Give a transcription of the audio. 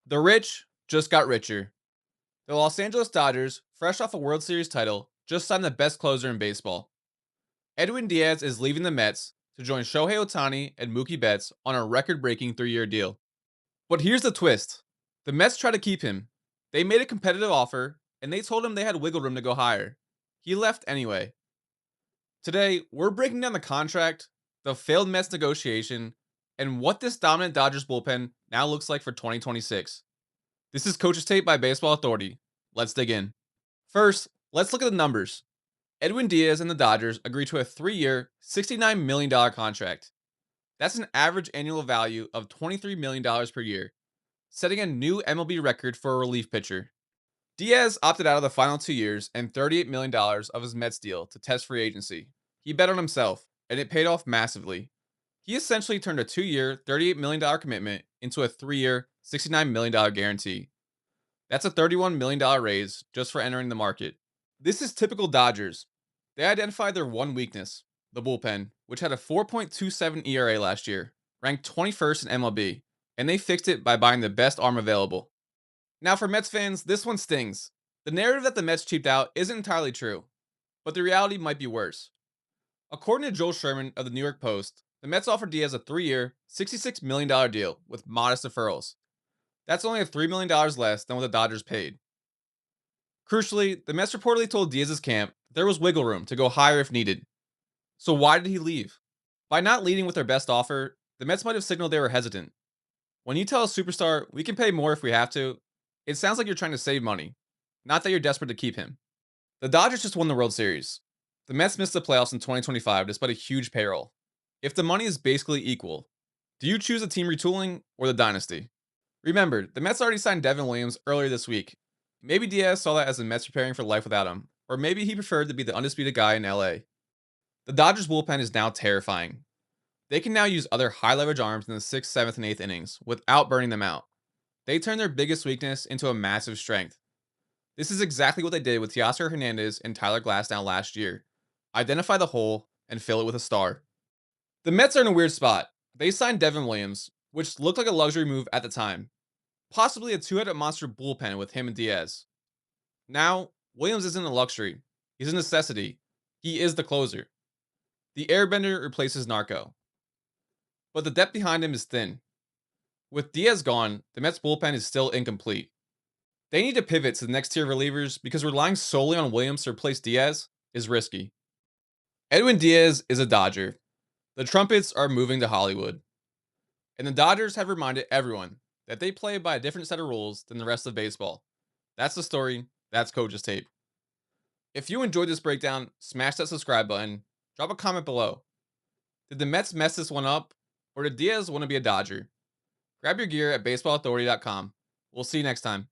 The rich just got richer. The Los Angeles Dodgers, fresh off a World Series title, just signed the best closer in baseball. Edwin Díaz is leaving the Mets to join Shohei Ohtani and Mookie Betts on a record-breaking 3-year deal. But here's the twist. The Mets tried to keep him. They made a competitive offer, and they told him they had wiggle room to go higher. He left anyway. Today, we're breaking down the contract, the failed Mets negotiation, and what this dominant Dodgers bullpen now looks like for 2026. This is Coach's Tape by Baseball Authority. Let's dig in. First, let's look at the numbers. Edwin Díaz and the Dodgers agreed to a 3-year, $69 million contract. That's an average annual value of $23 million per year, setting a new MLB record for a relief pitcher. Diaz opted out of the final 2 years and $38 million of his Mets deal to test free agency. He bet on himself, and it paid off massively. He essentially turned a 2-year, $38 million commitment into a 3-year, $69 million guarantee. That's a $31 million raise just for entering the market. This is typical Dodgers. They identified their one weakness, the bullpen, which had a 4.27 ERA last year, ranked 21st in MLB, and they fixed it by buying the best arm available. Now, for Mets fans, this one stings. The narrative that the Mets cheaped out isn't entirely true, but the reality might be worse. According to Joel Sherman of the New York Post, the Mets offered Diaz a 3-year, $66 million deal with modest deferrals. That's only $3 million less than what the Dodgers paid. Crucially, the Mets reportedly told Diaz's camp there was wiggle room to go higher if needed. So why did he leave? By not leading with their best offer, the Mets might have signaled they were hesitant. When you tell a superstar, we can pay more if we have to, it sounds like you're trying to save money, not that you're desperate to keep him. The Dodgers just won the World Series. The Mets missed the playoffs in 2025 despite a huge payroll. If the money is basically equal, do you choose the team retooling or the dynasty? Remember, the Mets already signed Devin Williams earlier this week. Maybe Diaz saw that as the Mets preparing for life without him, or maybe he preferred to be the undisputed guy in LA. The Dodgers bullpen is now terrifying. They can now use other high leverage arms in the 6th, 7th, and 8th innings without burning them out. They turn their biggest weakness into a massive strength. This is exactly what they did with Teoscar Hernandez and Tyler Glasnow last year. Identify the hole and fill it with a star. The Mets are in a weird spot. They signed Devin Williams, which looked like a luxury move at the time. Possibly a two-headed monster bullpen with him and Diaz. Now, Williams isn't a luxury. He's a necessity. He is the closer. The airbender replaces Narco. But the depth behind him is thin. With Diaz gone, the Mets bullpen is still incomplete. They need to pivot to the next tier of relievers because relying solely on Williams to replace Diaz is risky. Edwin Díaz is a Dodger. The trumpets are moving to Hollywood. And the Dodgers have reminded everyone that they play by a different set of rules than the rest of baseball. That's the story. That's Coach's Tape. If you enjoyed this breakdown, smash that subscribe button. Drop a comment below. Did the Mets mess this one up? Or did Diaz want to be a Dodger? Grab your gear at baseballauthority.com. We'll see you next time.